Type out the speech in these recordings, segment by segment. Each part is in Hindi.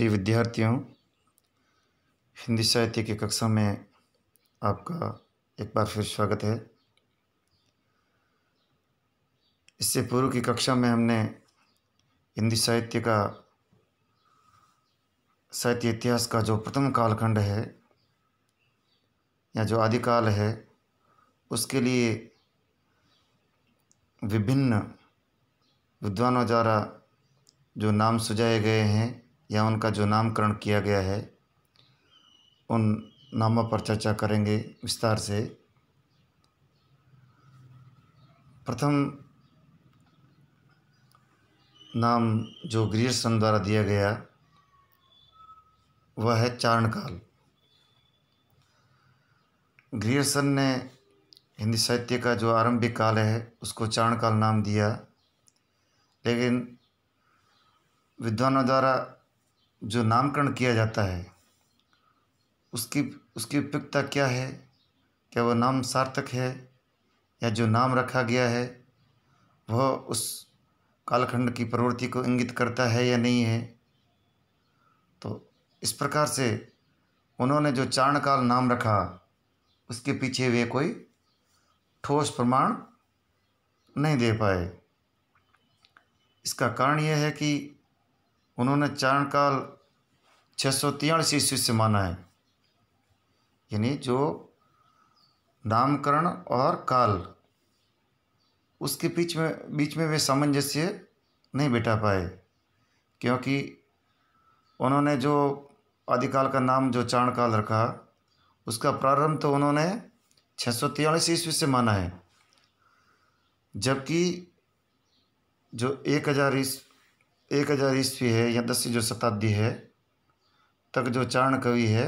प्रिय विद्यार्थियों, हिंदी साहित्य की कक्षा में आपका एक बार फिर स्वागत है। इससे पूर्व की कक्षा में हमने हिंदी साहित्य इतिहास का जो प्रथम कालखंड है या जो आदिकाल है, उसके लिए विभिन्न विद्वानों द्वारा जो नाम सुझाए गए हैं या उनका जो नामकरण किया गया है, उन नामों पर चर्चा करेंगे विस्तार से। प्रथम नाम जो ग्रियर्सन द्वारा दिया गया वह है चारणकाल। ग्रियर्सन ने हिंदी साहित्य का जो आरंभिक काल है उसको चारणकाल नाम दिया, लेकिन विद्वानों द्वारा जो नामकरण किया जाता है उसकी उपयुक्तता क्या है? क्या वह नाम सार्थक है या जो नाम रखा गया है वह उस कालखंड की प्रवृत्ति को इंगित करता है या नहीं है? तो इस प्रकार से उन्होंने जो चारणकाल नाम रखा उसके पीछे वे कोई ठोस प्रमाण नहीं दे पाए। इसका कारण यह है कि उन्होंने चारणकाल 643 ईस्वी से माना है, यानी जो नामकरण और काल उसके बीच में वे सामंजस्य नहीं बिठा पाए, क्योंकि उन्होंने जो आदिकाल का नाम जो चारणकाल रखा उसका प्रारंभ तो उन्होंने 643 ईस्वी से माना है, जबकि जो 1000 ईस्वी है या 10वीं जो शताब्दी है तक जो चारण कवि है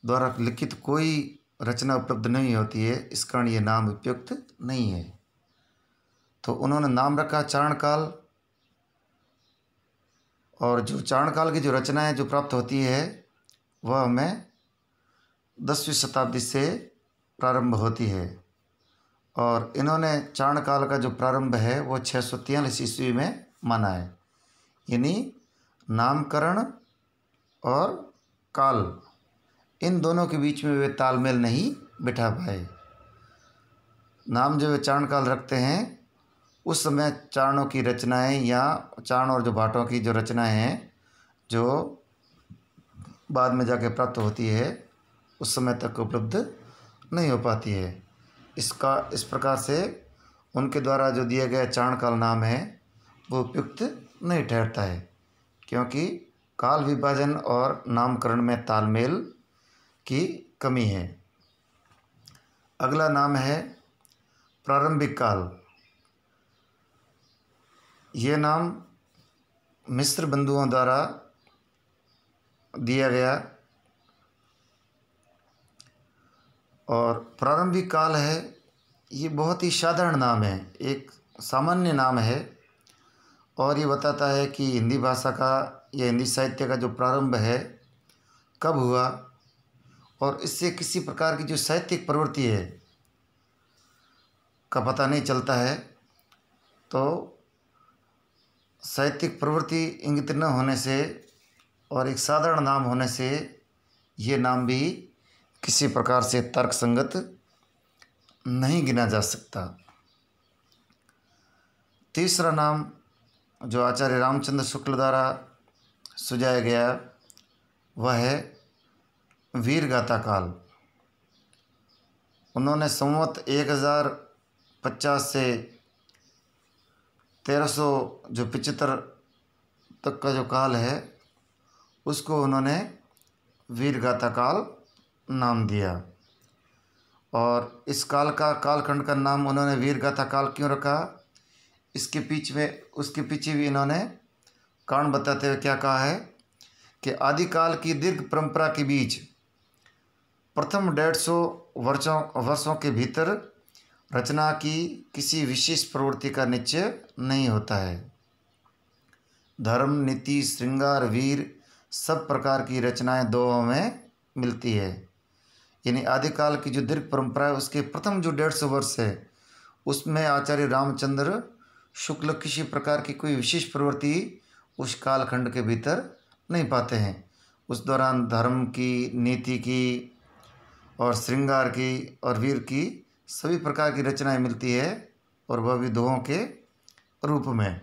द्वारा लिखित कोई रचना उपलब्ध नहीं होती है। इस कारण ये नाम उपयुक्त नहीं है। तो उन्होंने नाम रखा चारणकाल, और जो चारणकाल की जो रचनाएं जो प्राप्त होती है वह हमें 10वीं शताब्दी से प्रारंभ होती है, और इन्होंने चारणकाल का जो प्रारंभ है वो 643 ईस्वी में माना है, यानी नामकरण और काल इन दोनों के बीच में वे तालमेल नहीं बिठा पाए। नाम जो वे चारणकाल रखते हैं उस समय चारणों की रचनाएं या चारण और जो भाटों की जो रचनाएं हैं जो बाद में जाके प्राप्त होती है उस समय तक उपलब्ध नहीं हो पाती है। इस प्रकार से उनके द्वारा जो दिया गया चारणकाल नाम है वो उपयुक्त नहीं ठहरता है, क्योंकि काल विभाजन और नामकरण में तालमेल की कमी है। अगला नाम है प्रारंभिक काल। ये नाम मिस्र बंधुओं द्वारा दिया गया, और प्रारंभिक काल है ये बहुत ही साधारण नाम है, एक सामान्य नाम है, और ये बताता है कि हिंदी भाषा का या हिंदी साहित्य का जो प्रारंभ है कब हुआ, और इससे किसी प्रकार की जो साहित्यिक प्रवृत्ति है का पता नहीं चलता है। तो साहित्यिक प्रवृत्ति इंगित न होने से और एक साधारण नाम होने से ये नाम भी किसी प्रकार से तर्कसंगत नहीं गिना जा सकता। तीसरा नाम जो आचार्य रामचंद्र शुक्ल द्वारा सुझाया गया वह है वीरगाथा काल। उन्होंने संवत 1050 से 1375 तक का जो काल है उसको उन्होंने वीरगाथा काल नाम दिया, और इस कालखंड का नाम उन्होंने वीरगाथा काल क्यों रखा उसके पीछे भी इन्होंने कारण बताते हुए क्या कहा है कि आदिकाल की दीर्घ परंपरा के बीच प्रथम 150 वर्षों के भीतर रचना की किसी विशेष प्रवृत्ति का निश्चय नहीं होता है। धर्म, नीति, श्रृंगार, वीर सब प्रकार की रचनाएं दोनों में मिलती है, यानी आदिकाल की जो दीर्घ परंपरा है उसके प्रथम जो 150 वर्ष है उसमें आचार्य रामचंद्र शुक्ल किसी प्रकार की कोई विशेष प्रवृत्ति उस कालखंड के भीतर नहीं पाते हैं। उस दौरान धर्म की, नीति की और श्रृंगार की और वीर की सभी प्रकार की रचनाएं मिलती है, और वह भी दोहों के रूप में।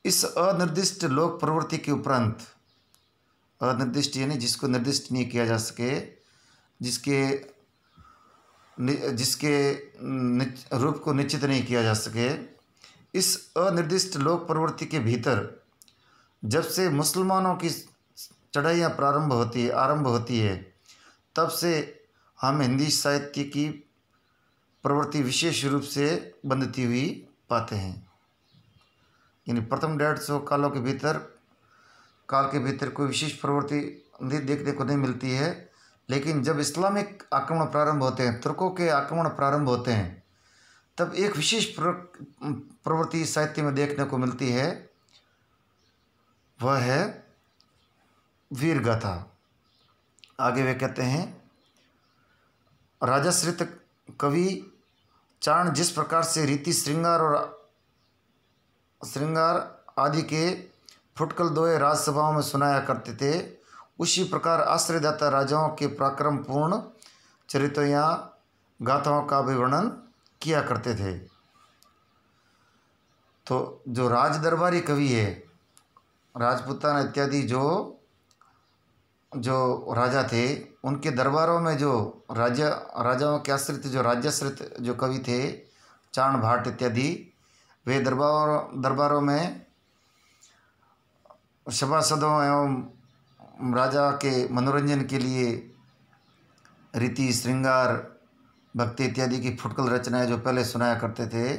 इस अनिर्दिष्ट लोक प्रवृत्ति के उपरांत, अनिर्दिष्ट यानी जिसको निर्दिष्ट नहीं किया जा सके, जिसके रूप को निश्चित नहीं किया जा सके, इस अनिर्दिष्ट लोक प्रवृत्ति के भीतर जब से मुसलमानों की चढ़ाइयाँ आरंभ होती है, तब से हम हिंदी साहित्य की प्रवृत्ति विशेष रूप से बंधती हुई पाते हैं। यानी प्रथम 150 काल के भीतर कोई विशेष प्रवृत्ति देखने को नहीं मिलती है, लेकिन जब इस्लामिक आक्रमण प्रारंभ होते हैं, तुर्कों के आक्रमण प्रारंभ होते हैं, तब एक विशेष प्रवृत्ति साहित्य में देखने को मिलती है, वह है वीर गाथा। आगे वे कहते हैं, राजाश्रित कवि चाण जिस प्रकार से रीति श्रृंगार आदि के फुटकल दोहे राजसभाओं में सुनाया करते थे, उसी प्रकार आश्रयदाता राजाओं के पराक्रम पूर्ण चरित्रों या गाथाओं का भी वर्णन किया करते थे। तो जो राज दरबारी कवि है, राजपूताना इत्यादि जो राजा थे, उनके दरबारों में जो राजाओं के आश्रित जो राज्याश्रित जो कवि थे, चाण भाट इत्यादि, वे दरबारों में सभासदों एवं राजा के मनोरंजन के लिए रीति, श्रृंगार, भक्ति इत्यादि की फुटकल रचनाएं जो पहले सुनाया करते थे,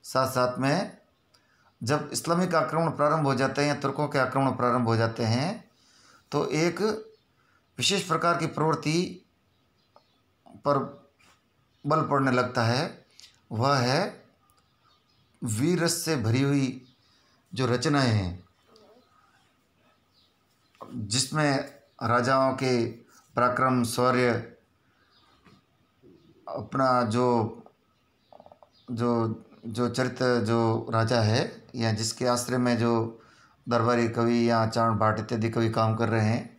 साथ साथ में जब इस्लामिक आक्रमण प्रारंभ हो जाते हैं या तुर्कों के आक्रमण प्रारंभ हो जाते हैं, तो एक विशेष प्रकार की प्रवृत्ति पर बल पड़ने लगता है। वह है वीर रस से भरी हुई जो रचनाएं हैं, जिसमें राजाओं के पराक्रम, शौर्य, अपना जो चरित्र जो राजा है या जिसके आश्रय में जो दरबारी कवि या चाण भाट इत्यादि कवि काम कर रहे हैं,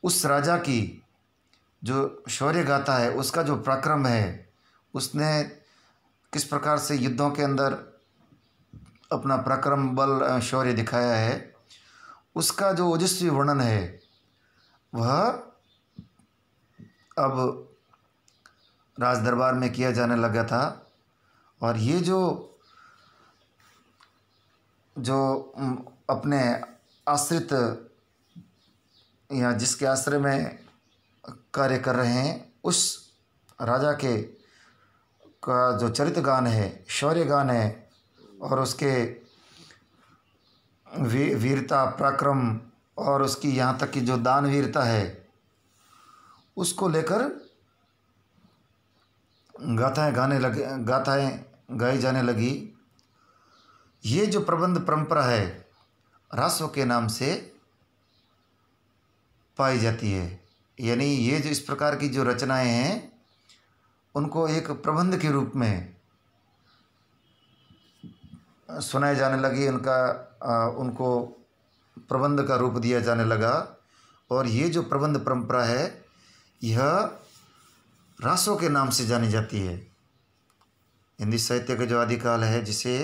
उस राजा की जो शौर्य गाथा है, उसका जो पराक्रम है, उसने किस प्रकार से युद्धों के अंदर अपना पराक्रम, बल, शौर्य दिखाया है, उसका जो ओजस्वी वर्णन है, वह अब राज दरबार में किया जाने लगा था। और ये जो अपने आश्रित या जिसके आश्रय में कार्य कर रहे हैं, उस राजा के का जो चरित्र गान है, शौर्य गान है, और उसके वीरता, पराक्रम और उसकी यहाँ तक कि जो दानवीरता है, उसको लेकर गाथाएं गाई जाने लगी। ये जो प्रबंध परंपरा है, रासों के नाम से पाई जाती है। यानी ये जो इस प्रकार की जो रचनाएं हैं, उनको एक प्रबंध के रूप में सुनाए जाने लगी, उनको प्रबंध का रूप दिया जाने लगा। और ये जो प्रबंध परंपरा है, यह रासों के नाम से जानी जाती है। हिंदी साहित्य का जो आदिकाल है, जिसे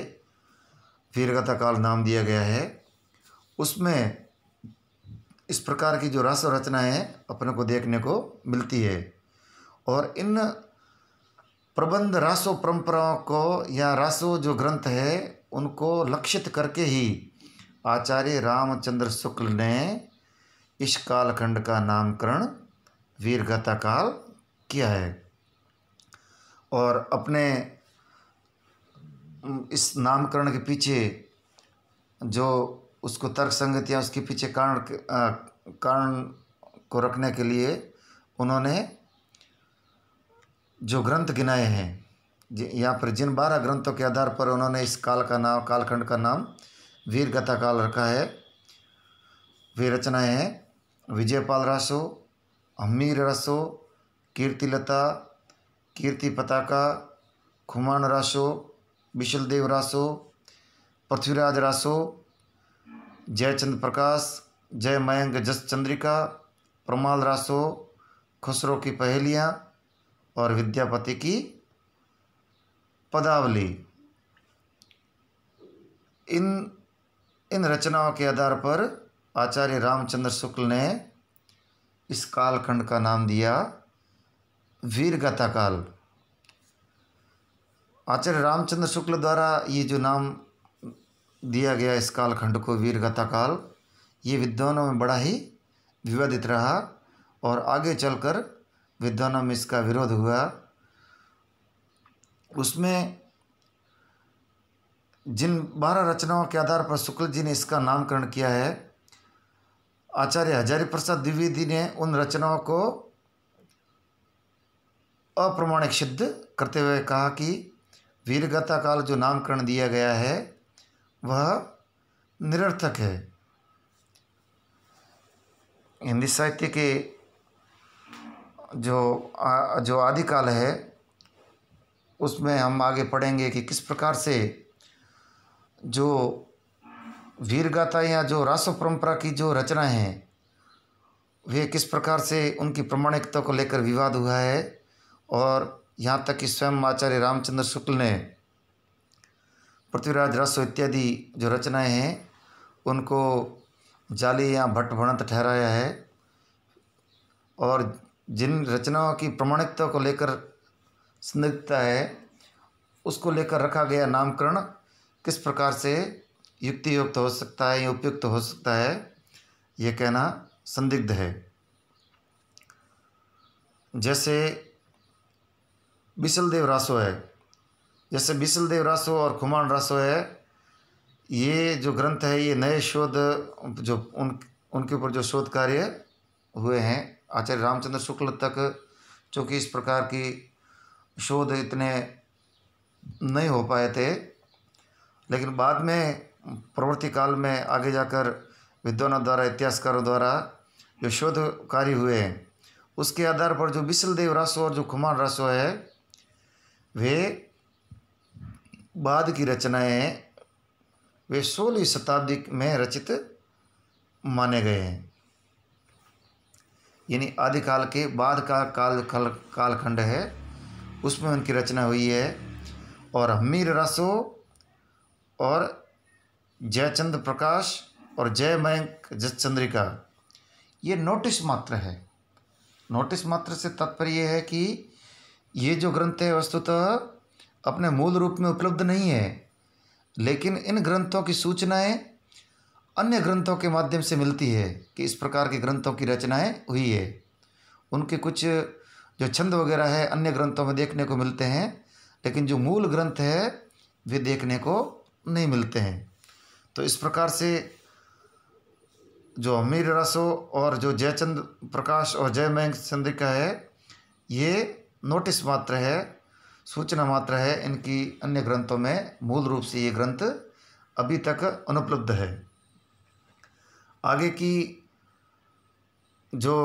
वीरगाथा काल नाम दिया गया है, उसमें इस प्रकार की जो रास रचनाएं अपने को देखने को मिलती है। और इन प्रबंध रासो परंपराओं को या रासो जो ग्रंथ है, उनको लक्षित करके ही आचार्य रामचंद्र शुक्ल ने इस कालखंड का नामकरण वीरगाथा काल किया है। और अपने इस नामकरण के पीछे जो उसको तर्क संगत या उसके पीछे कारण को रखने के लिए उन्होंने जो ग्रंथ गिनाए हैं, यहाँ पर जिन 12 ग्रंथों के आधार पर उन्होंने इस कालखंड का नाम वीरगाथा काल रखा है, वे रचनाएं हैं विजयपाल रासो, हम्मीर रासो, कीर्तिलता, कीर्ति पताका, खुमान रासो, विशलदेव रासो, पृथ्वीराज रासो, जयचंद प्रकाश, जय मयंक जस चंद्रिका, प्रमाल रासो, खुसरो की पहेलियाँ और विद्यापति की पदावली। इन इन रचनाओं के आधार पर आचार्य रामचंद्र शुक्ल ने इस कालखंड का नाम दिया वीरगाथा काल। आचार्य रामचंद्र शुक्ल द्वारा ये जो नाम दिया गया इस कालखंड को वीरगाथा काल, ये विद्वानों में बड़ा ही विवादित रहा और आगे चलकर विद्वानों में इसका विरोध हुआ। उसमें जिन 12 रचनाओं के आधार पर शुक्ल जी ने इसका नामकरण किया है, आचार्य हजारी प्रसाद द्विवेदी ने उन रचनाओं को अप्रमाणिक सिद्ध करते हुए कहा कि वीरगाथा काल जो नामकरण दिया गया है वह निरर्थक है। हिंदी साहित्य के जो आदिकाल है उसमें हम आगे पढ़ेंगे कि किस प्रकार से जो वीरगाथा या जो रासो परंपरा की जो रचनाएं हैं वे किस प्रकार से उनकी प्रमाणिकता को लेकर विवाद हुआ है, और यहाँ तक कि स्वयं आचार्य रामचंद्र शुक्ल ने पृथ्वीराज रासो इत्यादि जो रचनाएं हैं उनको जाली या भट्ट भणत ठहराया है। और जिन रचनाओं की प्रमाणिकता को लेकर संदिग्धता है उसको लेकर रखा गया नामकरण किस प्रकार से युक्ति युक्त हो सकता है या उपयुक्त हो सकता है, ये कहना संदिग्ध है। जैसे बिसलदेव रासो है, जैसे बिसलदेव रासो और खुमान रासो है, ये जो ग्रंथ है ये नए शोध जो उनके ऊपर जो शोध कार्य हुए हैं आचार्य रामचंद्र शुक्ल तक, चूँकि इस प्रकार की शोध इतने नहीं हो पाए थे, लेकिन बाद में प्रवृत्ति काल में आगे जाकर विद्वानों द्वारा इतिहासकारों द्वारा जो शोध कार्य हुए हैं उसके आधार पर जो बिसलदेव रासो और जो खुमान रासो है वे बाद की रचनाएं, वे 16वीं शताब्दी में रचित माने गए हैं। यानी आदिकाल के बाद का कालखंड है उसमें उनकी रचना हुई है। और हमीर रासो और जयचंद प्रकाश और जय मयंक जस चंद्रिका ये नोटिस मात्र है। नोटिस मात्र से तात्पर्य यह है कि ये जो ग्रंथ है वस्तुतः अपने मूल रूप में उपलब्ध नहीं है, लेकिन इन ग्रंथों की सूचनाएं अन्य ग्रंथों के माध्यम से मिलती है कि इस प्रकार के ग्रंथों की रचनाएं हुई है। उनके कुछ जो छंद वगैरह है अन्य ग्रंथों में देखने को मिलते हैं, लेकिन जो मूल ग्रंथ है वे देखने को नहीं मिलते हैं। तो इस प्रकार से जो हमीर रासो और जो जयचंद प्रकाश और जय मयंक चंद्रिका है ये नोटिस मात्र है, सूचना मात्र है। इनकी अन्य ग्रंथों में मूल रूप से ये ग्रंथ अभी तक अनुपलब्ध है। आगे की जो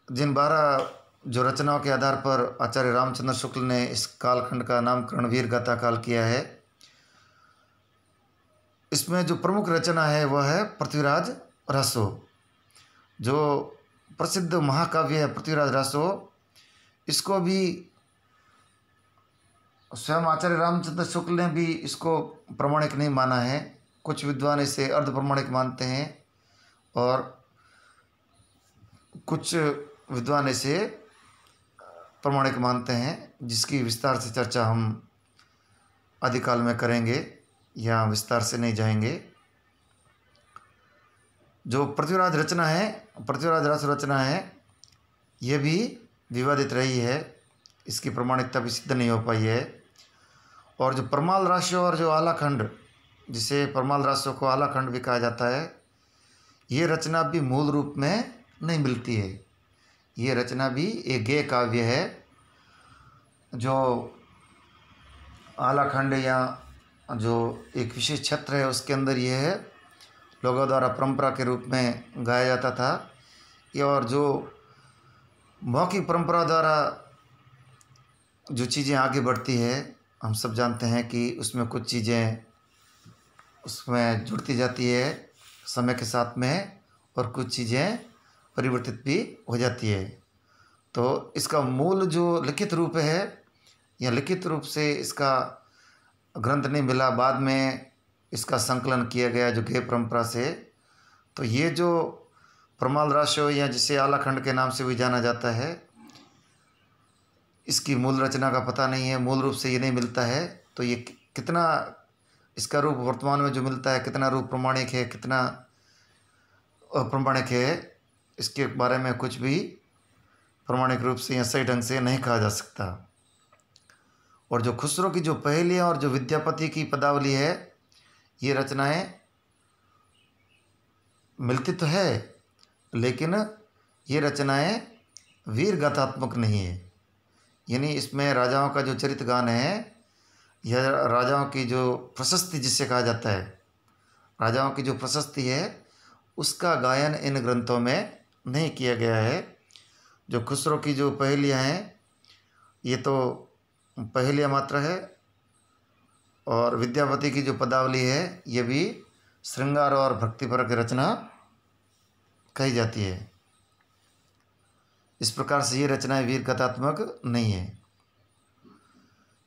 जिन 12 जो रचनाओं के आधार पर आचार्य रामचंद्र शुक्ल ने इस कालखंड का नामकरण वीरगाथा काल किया है, इसमें जो प्रमुख रचना है वह है पृथ्वीराज रासो। जो प्रसिद्ध महाकाव्य है पृथ्वीराज रासो, इसको भी स्वयं आचार्य रामचंद्र शुक्ल ने भी इसको प्रमाणिक नहीं माना है। कुछ विद्वान इसे अर्ध प्रमाणिक मानते हैं और कुछ विद्वान इसे प्रमाणिक मानते हैं, जिसकी विस्तार से चर्चा हम आदिकाल में करेंगे, यहाँ विस्तार से नहीं जाएंगे। जो पृथ्वीराज रचना है, पृथ्वीराज रासो रचना है, ये भी विवादित रही है, इसकी प्रमाणिकता भी सिद्ध नहीं हो पाई है। और जो परमाल रासो और जो आलाखंड, जिसे परमाल रासो को आलाखंड भी कहा जाता है, ये रचना भी मूल रूप में नहीं मिलती है। ये रचना भी एक गेय काव्य है। जो आलाखंड या जो एक विशेष क्षेत्र है उसके अंदर ये है, लोगों द्वारा परंपरा के रूप में गाया जाता था। ये और जो मौखिक परंपरा द्वारा जो चीज़ें आगे बढ़ती है, हम सब जानते हैं कि उसमें कुछ चीज़ें उसमें जुड़ती जाती है समय के साथ में और कुछ चीज़ें परिवर्तित भी हो जाती है। तो इसका मूल जो लिखित रूप है या लिखित रूप से इसका ग्रंथ नहीं मिला, बाद में इसका संकलन किया गया जो गेय परंपरा से। तो ये जो परमाल राशो या जिसे आलाखंड के नाम से भी जाना जाता है, इसकी मूल रचना का पता नहीं है, मूल रूप से ये नहीं मिलता है। तो ये कितना इसका रूप वर्तमान में जो मिलता है, कितना रूप प्रमाणिक है, कितना अप्रमाणिक है, इसके बारे में कुछ भी प्रमाणिक रूप से या सही ढंग से नहीं कहा जा सकता। और जो खुसरो की जो पहेलियाँ और जो विद्यापति की पदावली है, ये रचनाएं मिलती तो है, लेकिन ये रचनाएं वीर गाथात्मक नहीं है। यानी इसमें राजाओं का जो चरित्र गान है या राजाओं की जो प्रशस्ति जिसे कहा जाता है, राजाओं की जो प्रशस्ति है, उसका गायन इन ग्रंथों में नहीं किया गया है। जो खुसरो की जो पहेलियाँ हैं, ये तो पहेलियाँ मात्र है, और विद्यापति की जो पदावली है, ये भी श्रृंगार और भक्तिपरक रचना कही जाती है। इस प्रकार से ये रचनाएं वीर कथात्मक नहीं है।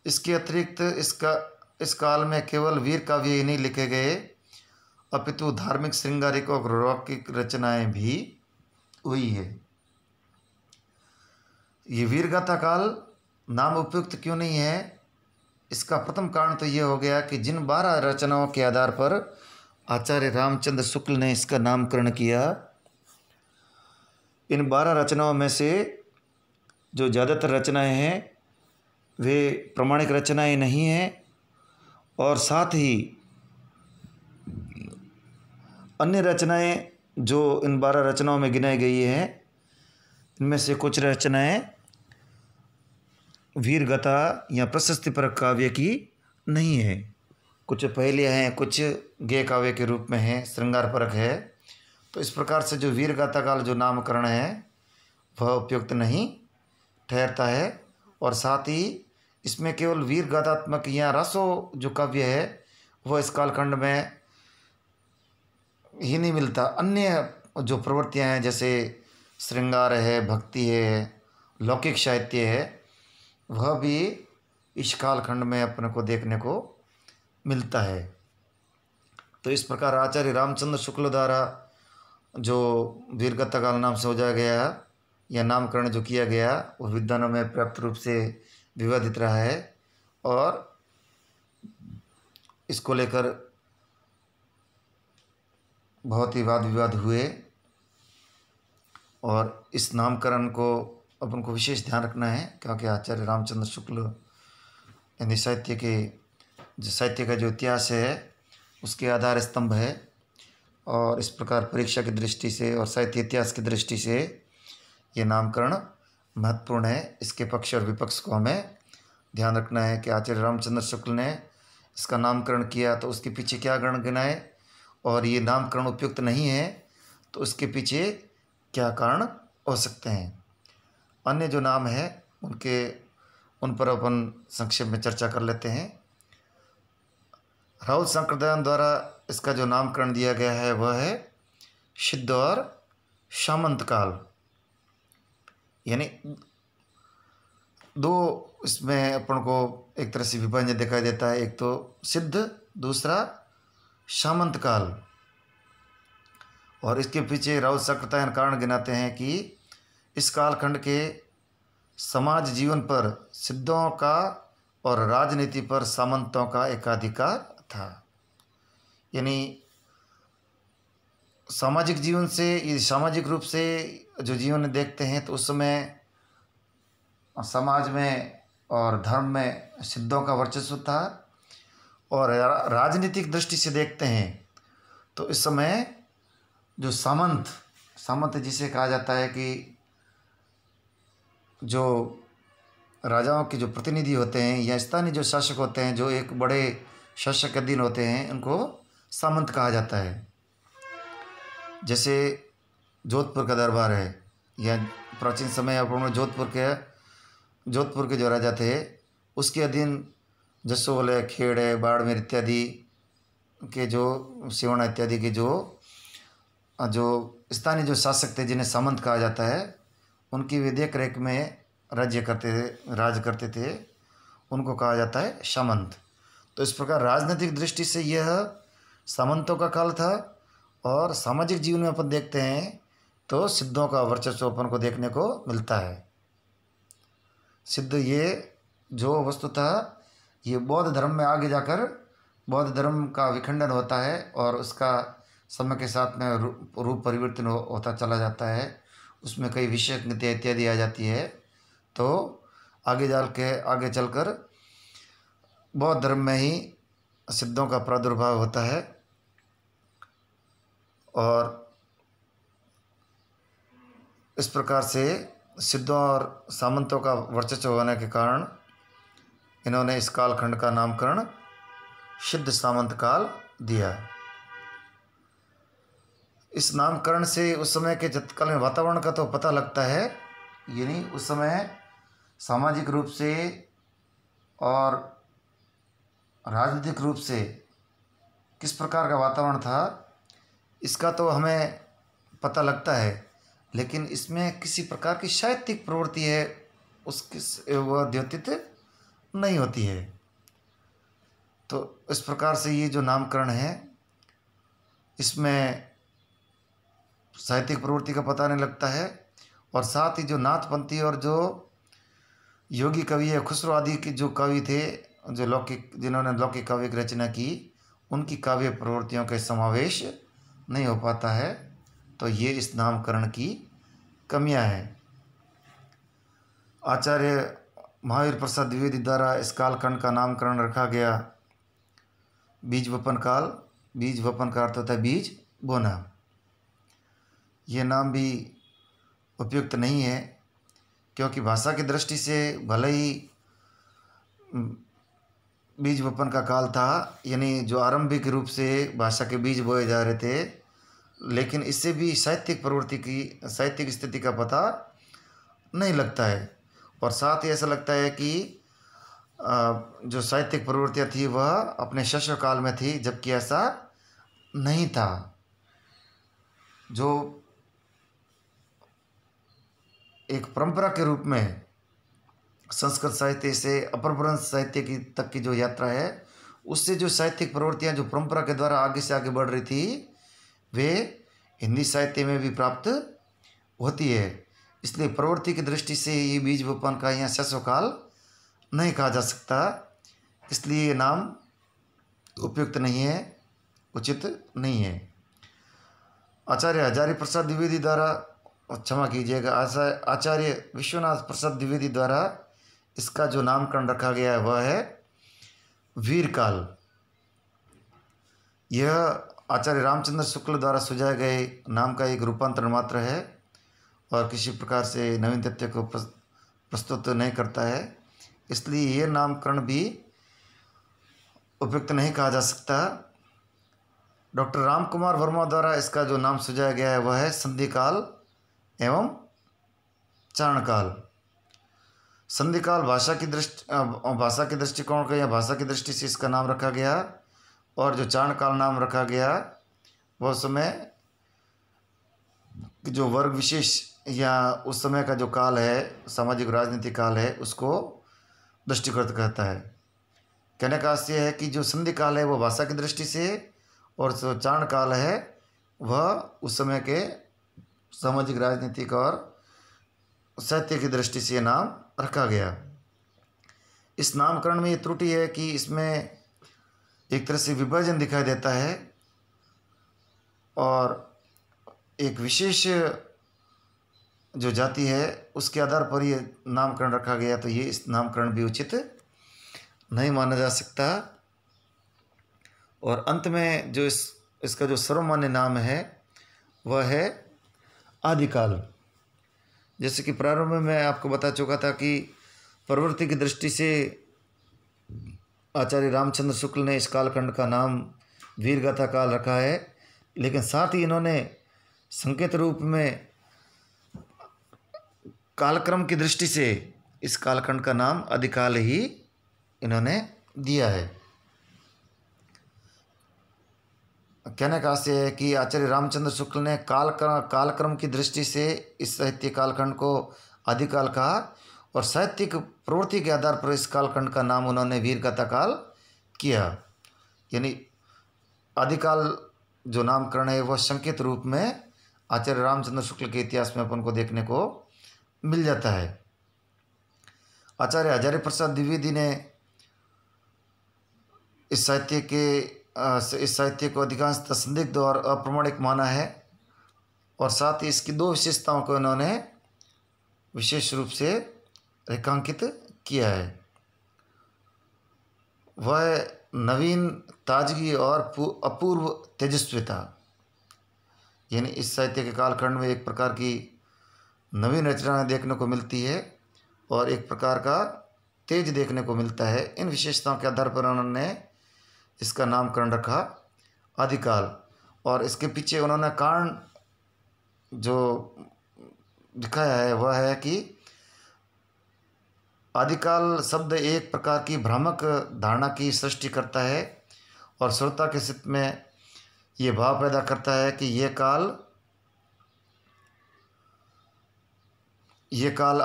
इसके अतिरिक्त इस काल में केवल वीर काव्य ही नहीं लिखे गए, अपितु धार्मिक, श्रृंगारिक और गौरवात्मक रचनाएं भी हुई है। ये वीर गाथा काल नाम उपयुक्त क्यों नहीं है, इसका प्रथम कारण तो ये हो गया कि जिन 12 रचनाओं के आधार पर आचार्य रामचंद्र शुक्ल ने इसका नामकरण किया, इन 12 रचनाओं में से जो ज़्यादातर रचनाएं हैं वे प्रमाणिक रचनाएं नहीं हैं, और साथ ही अन्य रचनाएं जो इन 12 रचनाओं में गिनाई गई हैं, इनमें से कुछ रचनाएं वीर गाथा या प्रशस्तिपरक काव्य की नहीं है। कुछ पहेलियाँ हैं, कुछ गेय काव्य के रूप में हैं, श्रृंगारपरक है। तो इस प्रकार से जो वीर गाथा काल जो नामकरण है वह उपयुक्त नहीं ठहरता है। और साथ ही इसमें केवल वीर गाथात्मक या रासो जो काव्य है वह इस कालखंड में ही नहीं मिलता। अन्य जो प्रवृत्तियां हैं जैसे श्रृंगार है, भक्ति है, लौकिक साहित्य है, वह भी इस कालखंड में अपने को देखने को मिलता है। तो इस प्रकार आचार्य रामचंद्र शुक्ल द्वारा जो वीर गाथा काल नाम से हो जाया गया या नामकरण जो किया गया, वो विद्वानों में पर्याप्त रूप से विवादित रहा है, और इसको लेकर बहुत ही वाद विवाद हुए। और इस नामकरण को अपन को विशेष ध्यान रखना है, क्योंकि आचार्य रामचंद्र शुक्ल हिंदी साहित्य का जो इतिहास है उसके आधार स्तंभ है। और इस प्रकार परीक्षा की दृष्टि से और साहित्य इतिहास की दृष्टि से ये नामकरण महत्वपूर्ण है। इसके पक्ष और विपक्ष को हमें ध्यान रखना है कि आचार्य रामचंद्र शुक्ल ने इसका नामकरण किया तो उसके पीछे क्या कारण गिनाए, और ये नामकरण उपयुक्त नहीं है तो उसके पीछे क्या कारण हो सकते हैं। अन्य जो नाम है उन पर अपन संक्षेप में चर्चा कर लेते हैं। राहुल संप्रदाय द्वारा इसका जो नामकरण दिया गया है वह है सिद्ध और सामंत काल। यानी दो इसमें अपन को एक तरह से विभाजन दिखाई देता है, एक तो सिद्ध, दूसरा सामंत काल। और इसके पीछे राहुल संप्रदाय कारण गिनाते हैं कि इस कालखंड के समाज जीवन पर सिद्धों का और राजनीति पर सामंतों का एकाधिकार था। यानी सामाजिक जीवन से, ये सामाजिक रूप से जो जीवन देखते हैं तो उस समय समाज में और धर्म में सिद्धों का वर्चस्व था, और राजनीतिक दृष्टि से देखते हैं तो इस समय जो सामंत जिसे कहा जाता है कि जो राजाओं के जो प्रतिनिधि होते हैं या स्थानीय जो शासक होते हैं, जो एक बड़े शासक के अधीन होते हैं, उनको सामंत कहा जाता है। जैसे जोधपुर का दरबार है, या प्राचीन समय अपन जोधपुर के जो राजा थे उसके अधीन जसोवल, खेड़, बाड़मेर इत्यादि के जो सिवाना इत्यादि के जो जो स्थानीय जो शासक थे, जिन्हें सामंत कहा जाता है, उनकी वे देख रेख में राज करते थे, उनको कहा जाता है सामंत। तो इस प्रकार राजनीतिक दृष्टि से यह सामंतों का काल था। और सामाजिक जीवन में अपन देखते हैं तो सिद्धों का वर्चस्व अपन को देखने को मिलता है। सिद्ध ये जो वस्तु था, ये बौद्ध धर्म में आगे जाकर बौद्ध धर्म का विखंडन होता है और उसका समय के साथ में रूप परिवर्तन होता चला जाता है। उसमें कई विशेषज्ञता इत्यादि आ जाती है। तो आगे चलकर बौद्ध धर्म में ही सिद्धों का प्रादुर्भाव होता है। और इस प्रकार से सिद्धों और सामंतों का वर्चस्व होने के कारण इन्होंने इस कालखंड का नामकरण सिद्ध सामंत काल दिया। इस नामकरण से उस समय के तत्कालीन वातावरण का तो पता लगता है, यानी उस समय सामाजिक रूप से और राजनीतिक रूप से किस प्रकार का वातावरण था, इसका तो हमें पता लगता है। लेकिन इसमें किसी प्रकार की साहित्यिक प्रवृत्ति है वह द्योतित नहीं होती है। तो इस प्रकार से ये जो नामकरण है, इसमें साहित्यिक प्रवृत्ति का पता नहीं लगता है। और साथ ही जो नाथपंथी और जो योगी कवि है, खुसरो आदि के जो कवि थे, जो जिन्होंने लौकिक काव्य की रचना की, उनकी काव्य प्रवृत्तियों का समावेश नहीं हो पाता है। तो ये इस नामकरण की कमियां हैं। आचार्य महावीर प्रसाद द्विवेदी द्वारा इस कालखंड का नामकरण रखा गया बीज वपन काल। बीज वपन का अर्थ होता है बीज बोना। ये नाम भी उपयुक्त नहीं है, क्योंकि भाषा की दृष्टि से भले ही बीज वपन का काल था, यानी जो आरंभिक रूप से भाषा के बीज बोए जा रहे थे, लेकिन इससे भी साहित्यिक प्रवृत्ति की साहित्यिक स्थिति का पता नहीं लगता है। और साथ ही ऐसा लगता है कि जो साहित्यिक प्रवृत्तियाँ थी वह अपने शैशव काल में थी, जबकि ऐसा नहीं था। जो एक परंपरा के रूप में संस्कृत साहित्य से अपभ्रंश साहित्य की तक की जो यात्रा है, उससे जो साहित्यिक प्रवृत्तियाँ जो परंपरा के द्वारा आगे से आगे बढ़ रही थी, वे हिंदी साहित्य में भी प्राप्त होती है। इसलिए प्रवृत्ति की दृष्टि से ये बीज वपन का यहाँ शैशव काल नहीं कहा जा सकता। इसलिए ये नाम उपयुक्त नहीं है, उचित नहीं है। आचार्य हजारी प्रसाद द्विवेदी द्वारा, क्षमा कीजिएगा, आचार्य विश्वनाथ प्रसाद द्विवेदी द्वारा इसका जो नामकरण रखा गया है वह है वीर काल। यह आचार्य रामचंद्र शुक्ल द्वारा सुझाए गए नाम का एक रूपांतरण मात्र है और किसी प्रकार से नवीन तथ्य को प्रस्तुत नहीं करता है। इसलिए यह नामकरण भी उपयुक्त नहीं कहा जा सकता। डॉक्टर राम कुमार वर्मा द्वारा इसका जो नाम सुझाया गया है वह है संधि काल एवं चारण काल। संधि काल भाषा के दृष्टिकोण का या भाषा की दृष्टि से इसका नाम रखा गया, और जो चारण काल नाम रखा गया वह समय जो वर्ग विशेष या उस समय का जो काल है, सामाजिक राजनीतिक काल है, उसको दृष्टिकृत करता है। कहने का आशय है कि जो संधि काल है वह भाषा की दृष्टि से, और जो चारण काल है वह उस समय के सामाजिक राजनीतिक और साहित्य की दृष्टि से ये नाम रखा गया। इस नामकरण में ये त्रुटि है कि इसमें एक तरह से विभाजन दिखाई देता है और एक विशेष जो जाति है उसके आधार पर ये नामकरण रखा गया। तो ये इस नामकरण भी उचित नहीं माना जा सकता। और अंत में जो इसका जो सर्वमान्य नाम है वह है आदिकाल। जैसे कि प्रारंभ में मैं आपको बता चुका था कि प्रवृत्ति की दृष्टि से आचार्य रामचंद्र शुक्ल ने इस कालखंड का नाम वीरगाथा काल रखा है, लेकिन साथ ही इन्होंने संकेत रूप में कालक्रम की दृष्टि से इस कालखंड का नाम आदिकाल ही इन्होंने दिया है। कहने का आशय है कि आचार्य रामचंद्र शुक्ल ने कालक्रम की दृष्टि से इस साहित्य कालखंड को आदिकाल कहा और साहित्यिक प्रवृत्ति के आधार पर इस कालखंड का नाम उन्होंने वीरगाथा काल किया। यानी आदिकाल जो नामकरण है वह संकेत रूप में आचार्य रामचंद्र शुक्ल के इतिहास में अपन को देखने को मिल जाता है। आचार्य हजारी प्रसाद द्विवेदी ने इस साहित्य को अधिकांशतः संदिग्ध और अप्रमाणिक माना है और साथ ही इसकी दो विशेषताओं को इन्होंने विशेष रूप से रेखांकित किया है। वह नवीन ताजगी और अपूर्व तेजस्विता, यानी इस साहित्य के कालखंड में एक प्रकार की नवीन रचना देखने को मिलती है और एक प्रकार का तेज देखने को मिलता है। इन विशेषताओं के आधार पर उन्होंने इसका नामकरण रखा आदिकाल और इसके पीछे उन्होंने कारण जो दिखाया है वह है कि आदिकाल शब्द एक प्रकार की भ्रामक धारणा की सृष्टि करता है और श्रोता के चित्त में ये भाव पैदा करता है कि ये काल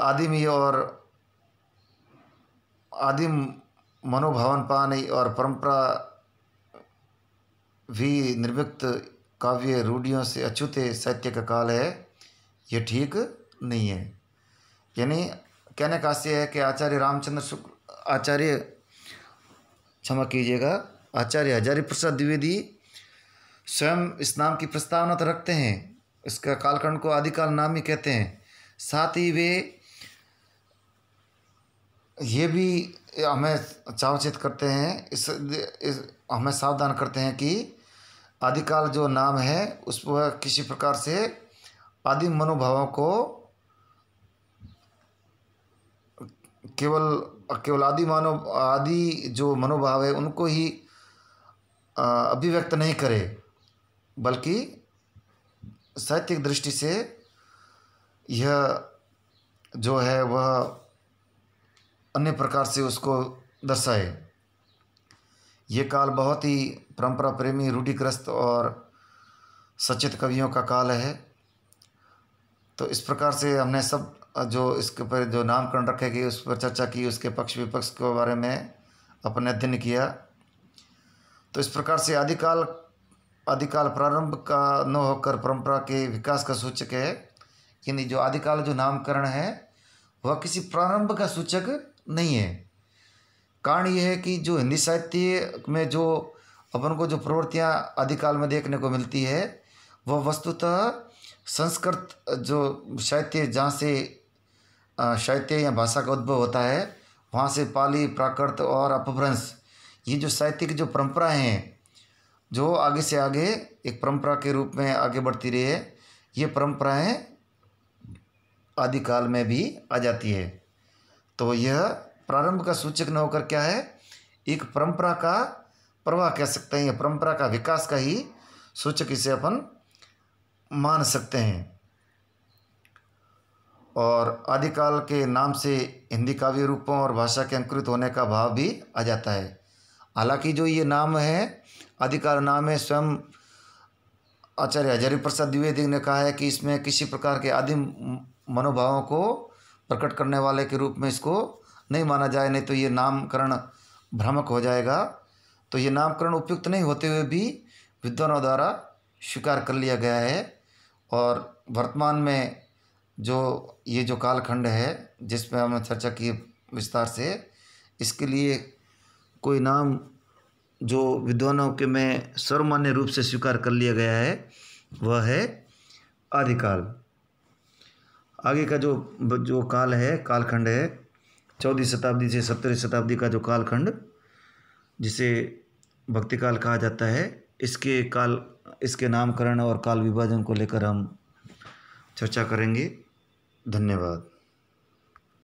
आदिम मनोभावनपान और परंपरा भी निर्मित काव्य रूढ़ियों से अछूते साहित्य का काल है, ये ठीक नहीं है। यानी कहने का आशय है कि आचार्य हजारी प्रसाद द्विवेदी स्वयं इस नाम की प्रस्तावना तो रखते हैं, इसका कालखंड को आदिकाल नाम ही कहते हैं। साथ ही वे ये भी हमें चावचित करते हैं, हमें सावधान करते हैं कि आदिकाल जो नाम है उस वह किसी प्रकार से आदिम मनोभावों को केवल आदि जो मनोभाव है उनको ही अभिव्यक्त नहीं करे, बल्कि साहित्यिक दृष्टि से यह जो है वह अन्य प्रकार से उसको दर्शाए। ये काल बहुत ही परंपरा प्रेमी, रूढ़िग्रस्त और सचेत कवियों का काल है। तो इस प्रकार से हमने सब जो इसके ऊपर जो नामकरण रखे गए उस पर चर्चा की, उसके पक्ष विपक्ष के बारे में अपने अध्ययन किया। तो इस प्रकार से आदिकाल प्रारंभ का न होकर परंपरा के विकास का सूचक है। यानी जो आदिकाल जो नामकरण है वह किसी प्रारंभ का सूचक नहीं है। कारण ये है कि जो हिंदी साहित्य में जो अपन को जो प्रवृत्तियाँ आदिकाल में देखने को मिलती है वह वस्तुतः संस्कृत जो साहित्य, जहाँ से साहित्य या भाषा का उद्भव होता है, वहाँ से पाली, प्राकृत और अपभ्रंश, ये जो साहित्य की जो परंपराएँ हैं जो आगे से आगे एक परंपरा के रूप में आगे बढ़ती रही है, ये परंपराएँ आदिकाल में भी आ जाती है। तो यह प्रारंभ का सूचक न होकर क्या है, एक परंपरा का प्रवाह कह सकते हैं, या परंपरा का विकास का ही सूचक इसे अपन मान सकते हैं। और आदिकाल के नाम से हिंदी काव्य रूपों और भाषा के अंकुरित होने का भाव भी आ जाता है। हालांकि जो ये नाम है आदिकाल नाम है, स्वयं आचार्य हजारी प्रसाद द्विवेदी ने कहा है कि इसमें किसी प्रकार के आदिम मनोभावों को प्रकट करने वाले के रूप में इसको नहीं माना जाए, नहीं तो ये नामकरण भ्रामक हो जाएगा। तो ये नामकरण उपयुक्त नहीं होते हुए भी विद्वानों द्वारा स्वीकार कर लिया गया है। और वर्तमान में जो ये जो कालखंड है जिसमें हमने चर्चा की विस्तार से, इसके लिए कोई नाम जो विद्वानों के में सर्वमान्य रूप से स्वीकार कर लिया गया है वह है आदिकाल। आगे का जो काल है, कालखंड है 14वीं शताब्दी से 17वीं शताब्दी का जो कालखंड जिसे भक्ति काल कहा जाता है, इसके नामकरण और काल विभाजन को लेकर हम चर्चा करेंगे। धन्यवाद।